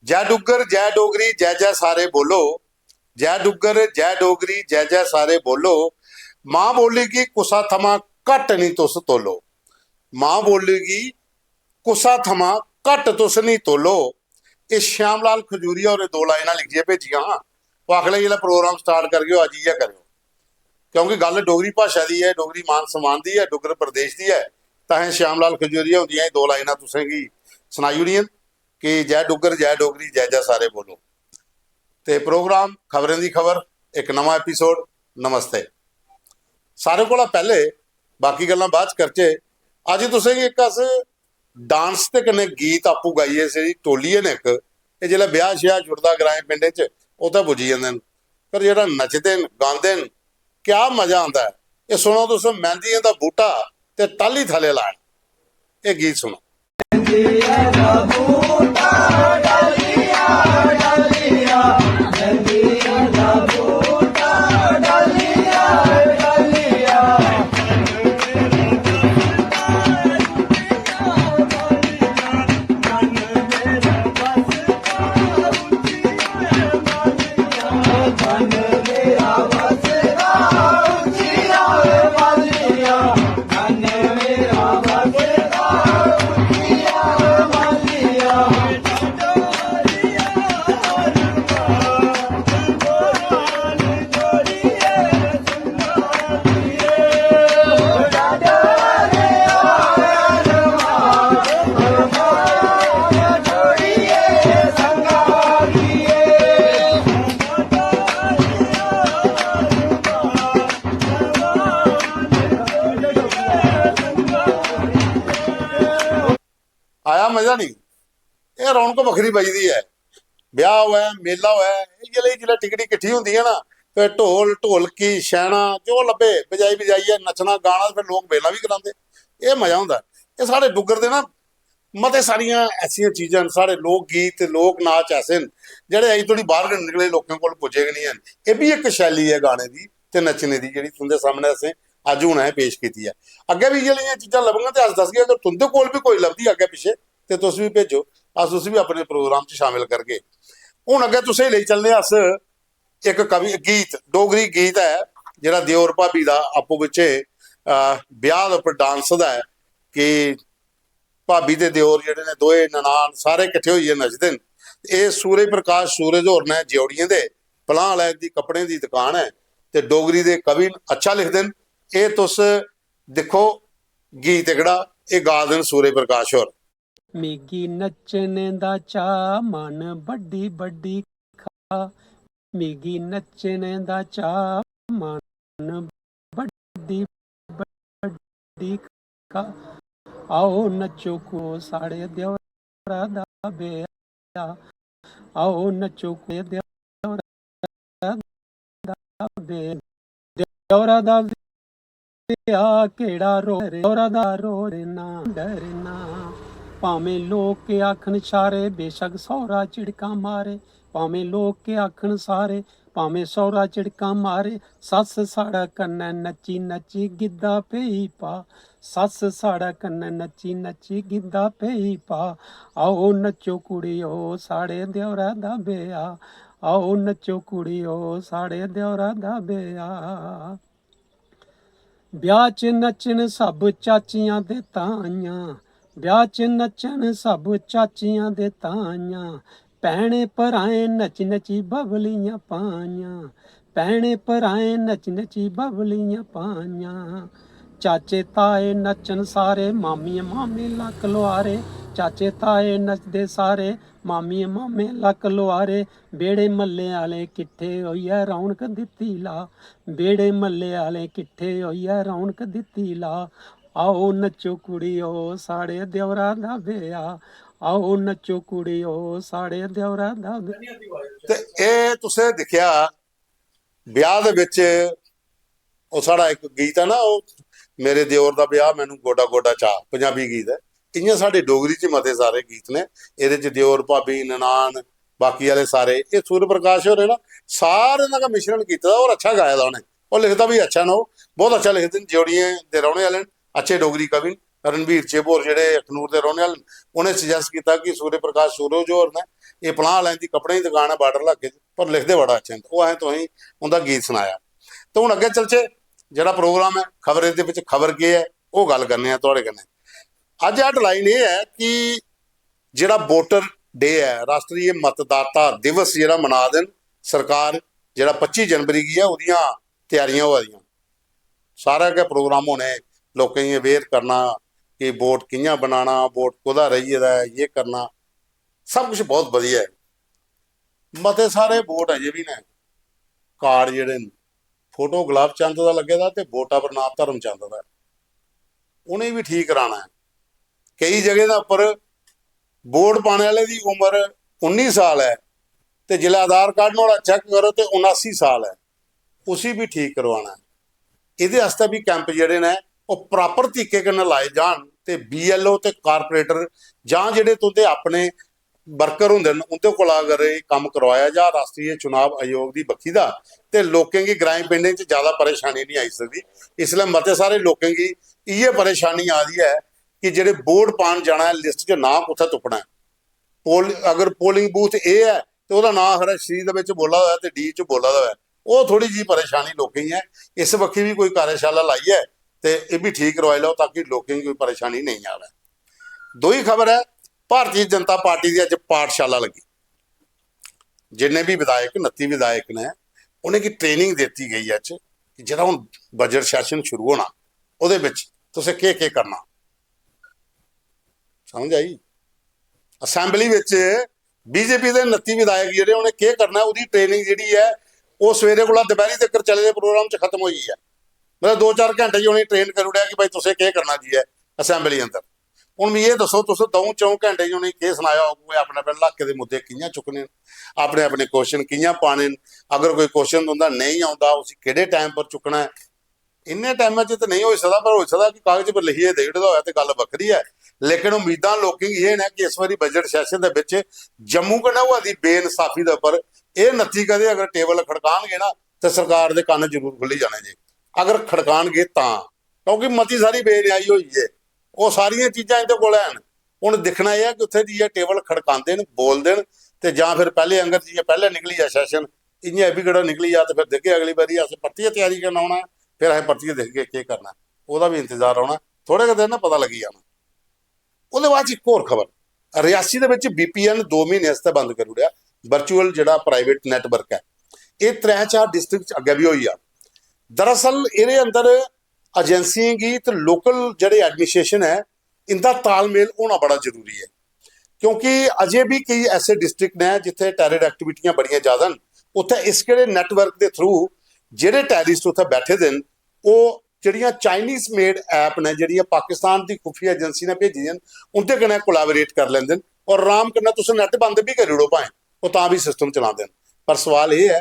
जै डुग्गर जै डोगरी जै जै सारे बोलो, जै डुग्गर जै डोगरी जै जै सारे बोलो, मां बोलेगी कुसा थमा घट नहीं तुस तोलो, मां बोलेगी कुसा थमा घट तुस नहीं तोलो। ये श्याम लाल खजूरिया और दो लाइना लिखिए भेजिया हाँ, वो अगले जो प्रोग्राम स्टार्ट करके अज ही करो, क्योंकि गल डोगरी भाषा की है, डोगरी मान सम्मान की है, डुग्गर प्रदेश की है। तां श्याम लाल खजूरिया होंदियां दो लाइना तुसेंगी सुनाई ओड़ियां कि जै डुग्गर जै डोगरी जै जै सारे बोलो। तो प्रोग्राम खबरें की खबर एक नवा एपीसोड। नमस्ते सारे को पहले, बाकी गल्लां बाद च करचे। अज तुसेंगी एक अस डांस ते कन्नै गीत आपू गाइए सी टोली है न एक, ये जिसलै ब्याह श्याह जुड़दा ग्राएं पिंडें च ओह तां बुझी जांदे न, पर जेह्ड़ा नचदे न गांदे न क्या मजा आंदा है। ये सुनो तुस मेहंदियां दा बूटा ते टाली थले लाए, ये गीत सुनो। आया मजा नहीं, ये रौनक वखरी बजदी है। ब्याह हुआ मेला हुआ जिसले टिकटी किट्ठी होंदी है ना, फिर ढोल ढोलकी शैना जो लभे बजाई बजाइए नचना गाना, फिर लोग मेला भी कराते, ये मजा होंदा। ये साढ़े डुग्गर दे ना मते सारियां ऐसियां चीज़ां न, साढ़े लोक गीत लोक नाच ऐसे न जेह्ड़े अजें धोड़ी बाहर गै निकले, लोकें कोल पुज्जे गै नहीं हैन। ये भी एक शैली है गाने की ते नच्चने की, जिहड़ी तुंदे सामने असें अज हुणे पेश कीती है। अग्गे भी इ'यै जेहियां चीज़ां लभङन ते अस दसगे, अगर तुंदे कोल भी कोई लभदी अग्गे पिच्छे ते तुस भी भेजो, अस उसी भी अपने प्रोग्राम च शामिल करगे। हुण अग्गे तुसें लेई चलने अस एक कवि गीत, डोगरी गीत है जेह्ड़ा दियोर भाभी दा आपू बिच्चे ब्याह दे उप्पर डांस दा है कि भाभी ते दियोर जेह्ड़े ने दोए ननान सारे किट्ठे होइयै नचदे न। एह् सूरज प्रकाश सूरज होर ने ज्योड़ियें दे पलां आह्ले दी कपड़े दी दुकान है ते डोगरी दे कवि अच्छा लिखदे न। एह् तुस दिक्खो गीत एह्कड़ा एह् गा दे न सूरज प्रकाश होर। मिगी नच्चने दा चा मन बड्डी बड्डी खा, मिगी नच्चने दा चा मन बड्डी बड्डी खा, आओ नच्चो को साढ़े देवरा दा ब्याह, आओ नच्चो को देवरा दा ब्याह, देवरा दा ब्याह केड़ा रो देवरा दा रो ना डरना, भावें लोग के आखन सारे बेशक सौरा झिड़का मारे, भावें लोग के आखन सारे भावें सौरा झिड़का मारे, सस साड़ा कन्नै नच्ची नच्ची गिद्धा पेई पा, सस साड़ा कन्नै नच्ची नच्ची गिद्धा पेई पा, आओ नच्चो कुड़ियो साढ़े देवरा दा ब्याह, आओ नच्चो कुड़ियो साढ़े देवरा दा ब्याह। ब्याह च नच्चन सब चाचियां ते ताइयां, ब्याह च नच्चन सब चाचियां ते ताइयां, भैने भ्राएं नच नची बबलियां पाइयां, भैने भ्राएं नच नची बबलियां पाइयां, चाचे ताए नच्चन सारे मामियां मामे लक्क लुआरे, चाचे ताए नचदे सारे मामियां मामे लक्क लुआरे, बेड़े मल्ले आह्ले किट्ठे होइयै रौनक दित्ती ला, बेड़े मल्ले आह्ले किट्ठे होइयै रौनक दित्ती ला, आओ नच्चो कुड़ियो साढ़े देवरा दा ब्याह, आओ नच्चो कुड़ियो साढ़े देवरा दा ब्याह। ते एह् तुसें दिक्खेआ ब्याह दे बिच ओह् साढ़ा इक गीत है ना, ओह् मेरे दियोर दा ब्याह मैनू गोडा गोडा चाऽ, पंजाबी गीत है। इ'यां साढ़े डोगरी च मते सारे गीत ने, एह्दे च दियोर भाभी ननान बाकी आह्ले सारे, एह् सूर्य प्रकाश होरें ना सारें दा गै मिश्रण कीते दा, और अच्छा गाए दा उ'नें, और लिखदा भी अच्छा न, ओह् बहुत अच्छा लिखदे न, ज्योड़ियें दे रौह्ने आह्ले न, अच्छे डोगरी कवि न, रणवीर चेबोर ਜਿਹੜੇ ਅਖਨੂਰ ਦੇ ਰਹਿਣ ਵਾਲੇ ਉਹਨੇ ਸੁਜੈਸਟ ਕੀਤਾ ਕਿ ਸੂर्य प्रकाश सूरज होर ने ਇਹ ਪਲਾਹ ਵਾਲਿਆਂ ਦੀ ਕੱਪੜੇ ਦੀ ਦੁਕਾਨ ਹੈ ਬਾਰਡਰ ਇਲਾਕੇ 'ਚ ਪਰ ਲਿਖਦੇ ਬੜਾ ਅੱਛਾ ਉਹ ਐ ਤੁਸੀਂ ਉਹਦਾ ਗੀਤ ਸੁਣਾਇਆ। ਤੇ ਹੁਣ ਅੱਗੇ ਚਲਚੇ ਜਿਹੜਾ ਪ੍ਰੋਗਰਾਮ ਹੈ ਖਬਰ ਦੇ ਵਿੱਚ ਖਬਰ ਕੀ ਹੈ ਉਹ ਗੱਲ ਕਰਨੇ ਆ ਤੁਹਾਡੇ ਕਨੇ। ਅੱਜ ਹੈਡਲਾਈਨ ਇਹ ਹੈ ਕਿ ਜਿਹੜਾ ਵੋਟਰ ਡੇ ਹੈ ਰਾਸ਼ਟਰੀ मतदाता दिवस ਜਿਹੜਾ ਮਨਾ ਦੇਣ ਸਰਕਾਰ ਜਿਹੜਾ 25 जनवरी की है ਉਹਦੀਆਂ ਤਿਆਰੀਆਂ ਹੋ ਰਹੀਆਂ सारा के प्रोग्राम होने लोगों की अवेयर करना कि वोट कि'यां बनाना वोट कोदा रही है ये करना सब कुछ बहुत वधिया है। मते सारे वोट अजे भी ने कार्ड जेडे फोटो गुलाब चंद का लगे दा ते वोटा पर नाम धर्म चंद का उन्हें भी ठीक कराना है। कई जगह के उपर वोट पाने वाले की उम्र 19 साल है तो जिला आधार कार्ड वाला चेक करो तो 79 साल है उसी भी ठीक करवाना है। ਇਹਦੇ ਵਾਸਤੇ ਵੀ ਕੈਂਪ ਜਿਹੜੇ ਨੇ ਉਹ ਪ੍ਰੋਪਰ ਤਰੀਕੇ ਨਾਲ ਲਾਏ ਜਾਣ ਤੇ BLO ਤੇ ਕਾਰਪੋਰੇਟਰ ਜਾਂ ਜਿਹੜੇ ਤੁਹਾਡੇ ਆਪਣੇ ਵਰਕਰ ਹੁੰਦੇ ਨੇ ਉਹਦੇ ਕੋਲ ਅਗਰ ਇਹ ਕੰਮ ਕਰਵਾਇਆ ਜਾ ਰਾਸ਼ਟਰੀ ਚੁਣਾਵ ਆਯੋਗ ਦੀ ਬੱਖੀ ਦਾ ਤੇ ਲੋਕਾਂ ਦੀ ਗ੍ਰਾਮ ਪਿੰਡਾਂ 'ਚ ਜ਼ਿਆਦਾ ਪਰੇਸ਼ਾਨੀ ਨਹੀਂ ਆਈ ਸਕਦੀ। ਇਸ ਲਈ ਮਤੇ ਸਾਰੇ ਲੋਕਾਂ ਦੀ ਇਹ ਪਰੇਸ਼ਾਨੀ ਆ ਰਹੀ ਹੈ ਕਿ ਜਿਹੜੇ ਵੋਟ ਪਾਣ ਜਾਣਾ ਹੈ ਲਿਸਟ 'ਚ ਨਾਮ ਉੱਥੇ ਤੁਪਣਾ ਅਗਰ ਪੋਲਿੰਗ ਬੂਥ ਇਹ ਹੈ ਤੇ ਉਹਦਾ ਨਾਮ ਹਰ ਸ਼੍ਰੀ ਦੇ ਵਿੱਚ ਬੋਲਾ ਹੋਇਆ ਤੇ D 'ਚ ਬੋਲਾ ਹੋਇਆ ਉਹ ਥੋੜੀ ਜੀ ਪਰੇਸ਼ਾਨੀ ਲੋਕਾਂ ਦੀ है। इस वक्त भी कोई कार्यशाला लाई है तो ये भी ठीक करवा लो ताकि लोगों की कोई परेशानी नहीं आवे। दो ही खबर है भारतीय जनता पार्टी की अज पाठशाला लगी जिन्ने भी विधायक 29 विधायक ने उन्हें की ट्रेनिंग दी गई है कि जो हम बजट सैशन शुरू होना वो तुसें के करना समझ आई। असैंबली BJP के 29 विधायक जोड़े उन्हें के करना उसकी ट्रेनिंग जी है वो सवेरे को दोपहरी तक चले दे प्रोग्राम च खत्म हुई है मतलब 2-4 घंटे जी उन्हें ट्रेन कर उड़िया कि भाई तुसें क्या करना जी है असैंबली अंदर। हुण मैं ये दसो तुस 2-4 घंटे जी उन्हें क्या सुनाया होगा अपने अपने इलाके के मुद्दे कि'यां चुकने अपने अपने क्वेश्चन कि'यां पाने अगर कोई क्वेश्चन उनका नहीं आता उसी किहड़े टाइम पर चुकना है इन्ने टाइम तो नहीं हो सकता पर हो सकता कि कागज पर लिखिए दे दिता होया तो गल वक्री है। लेकिन उम्मीदां लोगों की ये ने कि इस बारी बजट सैशन के जम्मू कन्हौआ की बेइंसाफी के उपर ये 29 कदे अगर टेबल खड़काणगे ना तो सरकार के कान जरूर खुली जाने जी अगर खड़काणगे तां क्योंकि मती सारी बेन्यायी हुई है वो सारिया चीज़ां इहदे कोल हैन। हुण दिखना यह है कि उत्थे जी टेबल खड़काते हैं बोल देन ते जां फिर पहले अंगर जी पहले निकली जा सैशन इ'यां भी गड़ा निकली जा तो फिर दिखे अगली बारी अस परतियै तैयारी करना आना फिर असें परतियै दिख के करना ਉਹਦਾ भी इंतजार होना थोड़े कुछ दिन ना पता लगी जाना। ਉਹਦੇ ਬਾਅਦ ਇੱਕ ਹੋਰ खबर रियासी ਦੇ ਵਿੱਚ BPN 2 ਮਹੀਨੇ ਵਾਸਤੇ ਬੰਦ ਕਰ ਉੜਿਆ वर्चुअल ਜਿਹੜਾ प्राइवेट नैटवर्क है ये 3-4 डिस्ट्रिक्ट अगे भी हुई है। दरअसल ये अंदर एजेंसियां की तो लोकल जड़े एडमिनिस्ट्रेशन है इनका तालमेल होना बड़ा जरूरी है क्योंकि अजे भी कई ऐसे डिस्ट्रिक्ट ने जिथे टैरर एक्टिविटियां बड़ियां ज़्यादा उत्थे इस नैटवर्क के थ्रू ਜਿਹੜੇ टैरिस्ट उत्थे बैठे दे वो ਜਿਹੜੀਆਂ चाइनीज़ मेड ऐप ने ਜਿਹੜੀਆਂ पाकिस्तान की खुफिया एजेंसी ने भेजी उनके कन्नै कोलैबोरेट कर लेंदे और आराम कन्नै तुस नैट बंद भी करी ओड़ो भाएं वो तां भी सिस्टम चलाते हैं। पर सवाल ये है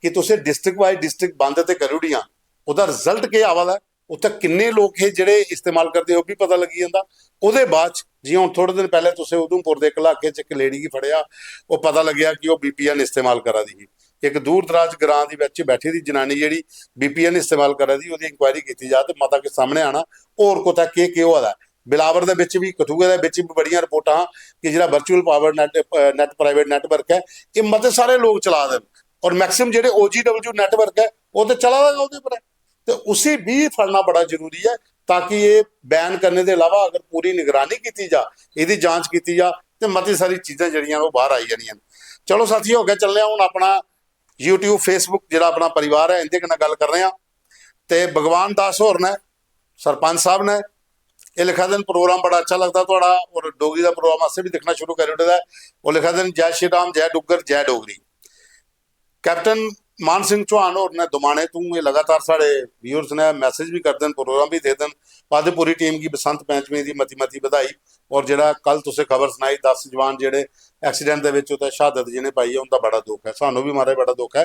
कि तुसें डिस्ट्रिक्ट वाइज डिस्ट्रिक्ट बंद तो करी ओड़ियां ਉਹਦਾ ਰਿਜ਼ਲਟ ਕੀ ਆਵਾ ਉੱਥੇ ਕਿੰਨੇ ਲੋਕ ਇਹ ਜਿਹੜੇ ਇਸਤੇਮਾਲ ਕਰਦੇ ਉਹ ਵੀ ਪਤਾ ਲੱਗੀ ਜਾਂਦਾ। ਉਹਦੇ ਬਾਅਦ ਜਿਵੇਂ ਹੁਣ ਥੋੜੇ ਦਿਨ ਪਹਿਲੇ ਤੁਸੀਂ ਉਧਮਪੁਰ ਦੇ ਇਲਾਕੇ 'ਚ ਇੱਕ ਲੇਡੀ ਕੀ ਫੜਿਆ ਉਹ ਪਤਾ ਲੱਗਿਆ ਕਿ ਉਹ BPN ਇਸਤੇਮਾਲ ਕਰਾ ਦੀ ਸੀ। ਇੱਕ ਦੂਰ ਦਰਾਜ ਗ੍ਰਾਂ ਦੇ ਵਿੱਚ ਬੈਠੀ ਦੀ ਜਨਾਨੀ ਜਿਹੜੀ BPN ਇਸਤੇਮਾਲ ਕਰਾ ਦੀ ਉਹਦੀ ਇਨਕੁਆਇਰੀ ਕੀਤੀ ਜਾ ਤੇ ਮਾਤਾ ਕੇ ਸਾਹਮਣੇ ਆਣਾ ਹੋਰ ਕੋਤਾ ਕੀ ਹੋਦਾ। ਬਿਲਾਵਰ ਦੇ ਵਿੱਚ ਵੀ ਕਠੂਏ ਦੇ ਵਿੱਚ ਵੀ ਬੜੀਆਂ ਰਿਪੋਰਟਾਂ ਕਿ ਜਿਹੜਾ virtual power net private network ਹੈ ਇਹ ਮਤੇ ਸਾਰੇ ਲੋਕ ਚਲਾ ਦੇਣ और मैक्सिमम जो OGW नैटवर्क है वो तो चला रहेगा उसके पर तो उसी भी फड़ना बड़ा जरूरी है ताकि ये बैन करने के अलावा अगर पूरी निगरानी की जा यदि जांच की जा तो मती सारी चीज़ां जड़ियां वो बाहर आई जानियां। चलो साथी हो गया चल रहा हूँ अपना YouTube Facebook जो अपना परिवार है इनके कन्नै गल कर रहे हैं तो भगवान दास होर ने सरपंच साहब ने ये लिखा दिन प्रोग्राम बड़ा अच्छा लगता थोड़ा और डोगरी का प्रोग्राम असें भी देखना शुरू कर दिया वो लिखा दिन जय श्री राम जय डुग्गर जय डोगरी। कैप्टन मान सिंह चौहान और ने दुमाने तू ये लगातार साढ़े व्यूअर्स ने मैसेज भी कर दें प्रोग्राम भी दे दें बाद पूरी टीम की बसंत पंचमी की मती बधाई और जो कल तुसें खबर सुनाई 10 जवान जोड़े एक्सीडेंट के शहादत जिन्हें पाई है उनका बड़ा दुख है सानू भी मारे बड़ा दुख है।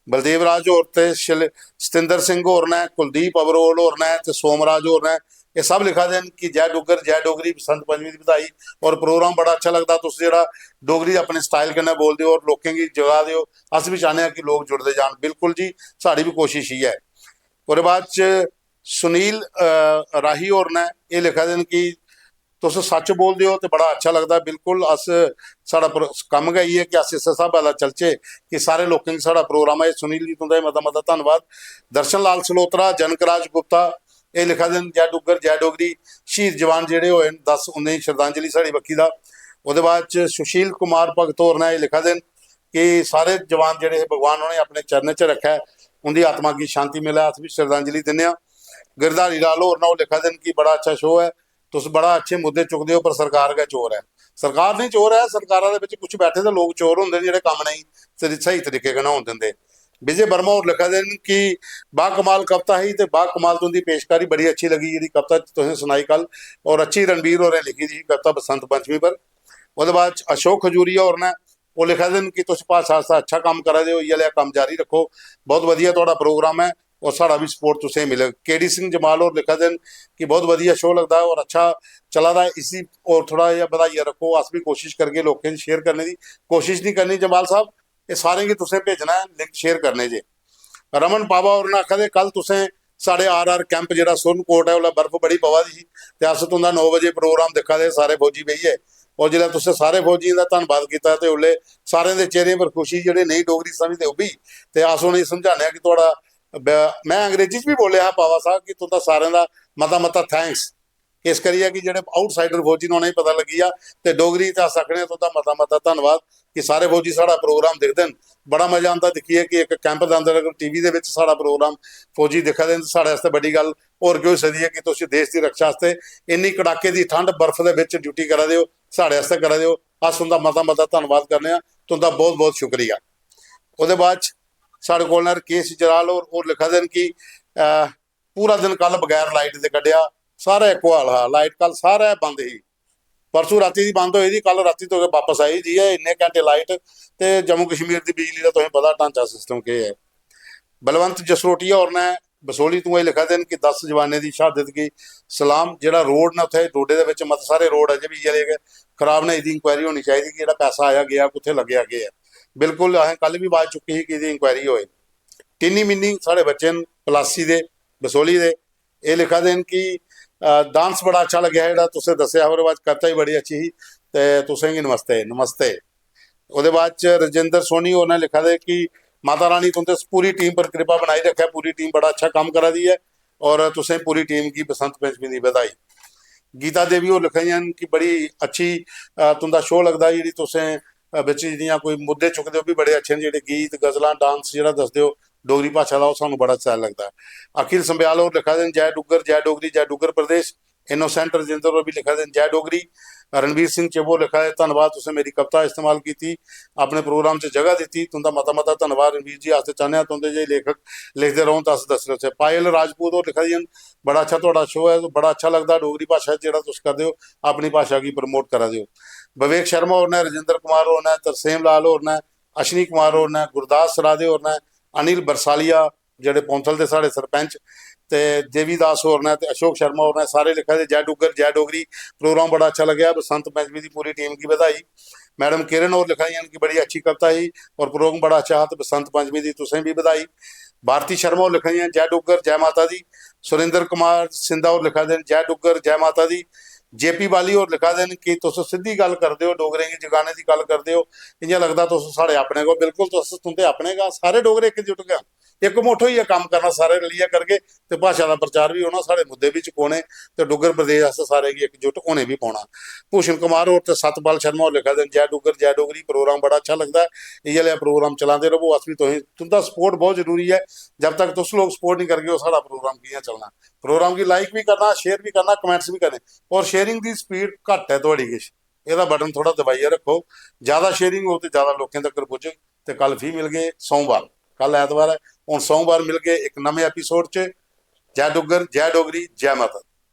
बलदेव राज होर ते सतिंदर सिंह होर ने कुलदीप अबरोल होर ने ते सोमराज होर ने ये सब लिखा देन कि जय डुग्गर जय डोगरी बसंत पंचमी की बधाई और प्रोग्राम बड़ा अच्छा लगता तुस जो डोगरी अपने स्टाइल कन्नै बोलते हो और लोगों की जगा दो अस भी चाहते हैं कि लोग जुड़ते जान बिल्कुल जी साड़ी भी कोशिश ही है। और बाद सुनील राही होर ने ये लिखा देन कि तुस सच बोलदे हो तो बड़ा अच्छा लगता। बिल्कुल अस साढ़ा कम गै इयै कि अस इस स्हाबै दा चलचे कि सारे लोकें गी साढ़ा प्रोग्राम है। सुनील जी तुंदा मता मता धन्नवाद। दर्शन लाल सलोत्रा, जनकराज गुप्ता ये लिखा दे जय डुग्गर जय डोगरी, शहीद जवान जेह्ड़े होए न 10 उन्हें श्रद्धांजलि साढ़ी बक्खी दा। ओह्दे बाद च सुशील कुमार भगत होर ने लिखा दे कि सारे जवान जेह्ड़े हे भगवान उ'नें अपने चरणें च रखै, उंदी आत्मा की शांति मिले, अस भी श्रद्धांजलि दिन्ने आं। गिरधारी लाल होर ने लिखा दे कि बड़ा अच्छा शो है, तुस बड़ा अच्छे मुद्दे चुकदे हो, पर सरकार गै चोर है। सरकार नहीं चोर है, सरकारा दे विच कुछ बैठे दे लोग चोर होंदे ने जेह्ड़े कम्म नहीं सही तरीके कन्नै होन दिंदे। विजय वर्मा होर लिखा दे कि बा कमाल कविता ही ते बा कमाल तुंदी पेशकारी बड़ी अच्छी लगी जेह्ड़ी कविता तुसें सुनाई कल, और अच्छी रणबीर होरें लिखी दी कविता बसंत पंचमी पर। ओह्दे बाद अशोक खजूरिया होर ने वो लिखा दे कि तुस भाशा आस्तै अच्छा कम्म करा दे हो, इ'यै लेआ कम्म जारी रखो, बहुत वधिया तुहाड़ा प्रोग्राम है और साढ़ा भी सपोर्ट तुसें मिले। केडी सिंह जमाल होर लिखा दे कि बहुत वधिया शो लगता है और अच्छा चला दा है, इसी और थोड़ा जिहा बधाइयै रखो, अस भी कोशिश करगे लोकें शेयर करने की। कोशिश नहीं करनी जमाल साहब, ये सारें गी तुसें भेजना है लिंक शेयर करने जे। रमन पावा होर ने आखा दे कल तुसें साढ़े आर कैंप जेह्ड़ा सुरनकोट है उसलै बर्फ बड़ी पवा दी ही ते अस तुंदा 9 बजे प्रोग्राम दिक्खा दे सारे फौजी बेहियै, और जिसलै तुसें सारे फौजियें दा धन्नवाद कीता ते उसलै सारें दे चेहरे पर खुशी, जेह्ड़े नेईं डोगरी समझदे ओह् बी, ते अस उ'नेंगी समझाने कि थुआढ़ा मैं अंग्रेजी च भी बोलेआ हा पावा साहब कि तुंदा सारें दा मता मता थैंक्स, इस करियै कि जेह्ड़े आउटसाइडर फौजी ने उ'नेंगी पता लग्गी जा, ते डोगरी च अस आखने तुंदा मता मता धन्नवाद कि सारे फौजी साढ़ा प्रोग्राम दिखदे न। बड़ा मजा आंदा दिक्खिए कि एक कैंप दे अंदर अगर टीवी दे विच साढ़ा प्रोग्राम फौजी दिक्खा दे न, साढ़े आस्तै बड्डी गल्ल होर केह् होई सकदी है कि तुस देश की रक्षा आस्तै इन्नी कड़ाके की ठंड बर्फ दे विच ड्यूटी करा दे हो, साढ़े आस्तै करा दे हो, अस तुंदा मता मता धन्नवाद करने आं, तुंदा बहुत बहुत शुक्रिया। ओह्दे बाद च साढ़े कोल न केस जलाल होर लिखा दे कि पूरा दिन कल बगैर लाइट दे कड्ढेआ, सारा इक्को हाल हा, लाइट कल सारा बंद ही, परसों राती दी बंद होई दी, कल राती तो वापस आई जी है, इन्ने घंटे लाइट, ते जम्मू कश्मीर की बिजली का तुसें पता ढांचा सिस्टम केह् है। बलवंत जसरोटिया होर ने बसोली तू एह् लिखा दे कि 10 जवानें की शहादत की सलाम। जेह्ड़ा रोड ने उत्थे डोडे दे विच मते सारे रोड अजे भी इ'यै गै खराब ने, एह्दी इंक्वायरी होनी चाहिए कि जेह्ड़ा पैसा आया गया कुत्थे लग्गेआ केह् है। बिल्कुल असें कल भी आवाज चुकी ही कि एह्दी इंक्वायरी होए। टिन्नी मिन्नी साढ़े बच्चे न पलासी दे बसोली दे, एह् लिखा दे कि डांस बड़ा अच्छा लग्गेआ जेह्ड़ा तुसें दस्सेआ, ओह्दे बाद कविता ही बड़ी अच्छी ही, ते तुसें गी नमस्ते नमस्ते। ओह्दे बाद च रजिंदर सोनी होर ने लिखा दे कि माता रानी तुंदे पूरी टीम पर कृपा बनाई रखे, पूरी टीम बड़ा अच्छा कम्म करा दी है और तुसें पूरी टीम की बसंत पंचमी की बधाई। गीता देवी होर लिखा दियां कि बड़ी अच्छी तुंदा शो लगदा, जेह्ड़ी तुसें बिच जियां कोई मुद्दे चुकदे हो भी बड़े अच्छे न, जेह्ड़े गीत गजलां डांस जेह्ड़ा दसदे हो डोगरी भाशा दा, ओह् सानूं बड़ा शैल लगदा है। अखिल संब्याल होर लिखा दे जय डुग्गर जय डोगरी जय डुग्गर प्रदेश। इनोसेंट रजिंदर होर भी लिखा दे जय डोगरी। रणवीर सिंह चिब्बो लिखा है धन्नवाद तुसें मेरी कविता इस्तेमाल की, अपने प्रोग्राम च जगह दी, तुंदा मता मता धन्नवाद रणवीर जी। अस चाहने आं तुंदे जे लेखक लिखते रहो तो अस दसदे रौचे। पायल राजपूत होर लिखा दियां बड़ा अच्छा तुहाड़ा शो है, बड़ा अच्छा लगदा डोगरी भाशा जेह्ड़ा तुस करदे हो, अपनी भाशा की प्रमोट करा दे हो। विवेक शर्मा होर ने, रजिंदर कुमार होर ने, तरसेम लाल होर ने, अश्विनी कुमार होर ने, गुरदास सरादे होर ने, अनिल बरसालिया जेह्ड़े पौंथल दे साढ़े सरपंच, ते देवीदास होर ने, ते अशोक शर्मा होर ने, सारे लिखा दे जय डुग्गर जय डोगरी, प्रोग्राम बड़ा अच्छा लग्या, बसंत पंचमी की पूरी टीम की बधाई। मैडम किरण होर लिखा कि बड़ी अच्छी कविता ही और प्रोग्राम बड़ा अच्छा हा, तो बसंत पंचमी की तुसें भी बधाई। भारती शर्मा होर लिखा जय डुग्गर जय माता दी। सुरेंद्र कुमार सिंधा होर लिखा दे जय डुग्गर जय माता दी। जेपी वाली होर लिखा दे कि तुस सिद्धी गल करदे हो, डोगरें गी जगाने की गल करदे हो, इ'यां लगदा तुस साढ़े अपने को। बिल्कुल तुस तुंदे अपने गा, सारे डोगरे इकजुट गै, इक मुठ होइयै कम्म करना, सारे रलियै करगे ते भाशा का प्रचार भी होना, साढ़े मुद्दे भी चुकोने, ते डुग्गर प्रदेश आस्तै सारे गी इकजुट होने भी पौना। भूषण कुमार होर ते सतपाल शर्मा होर लिखा दे जय डुग्गर जय डोगरी, प्रोग्राम बड़ा अच्छा लगदा है, इ'यै लेहा प्रोग्राम चलाते रवो, अस भी तुंदा सपोर्ट बहुत जरूरी है, जब तक तुस लोग सपोर्ट नहीं करगे साढ़ा प्रोग्राम कि'यां चलना। प्रोग्राम की लाइक भी करना, शेयर भी करना, कमेंट्स भी करने, और शेयरिंग की स्पीड घट्ट है थोड़ी किश, एह्दा बटन थोड़ा दबाइयै रखो, ज़्यादा शेयरिंग हो तो ज़्यादा लोकें तक पुज्जग। ते कल फ्ही मिलगे सोमवार, कल ऐतवार है, हुण सोमवार मिलगे एक नमें एपीसोड च। जय डुग्गर जय डोगरी जय माता।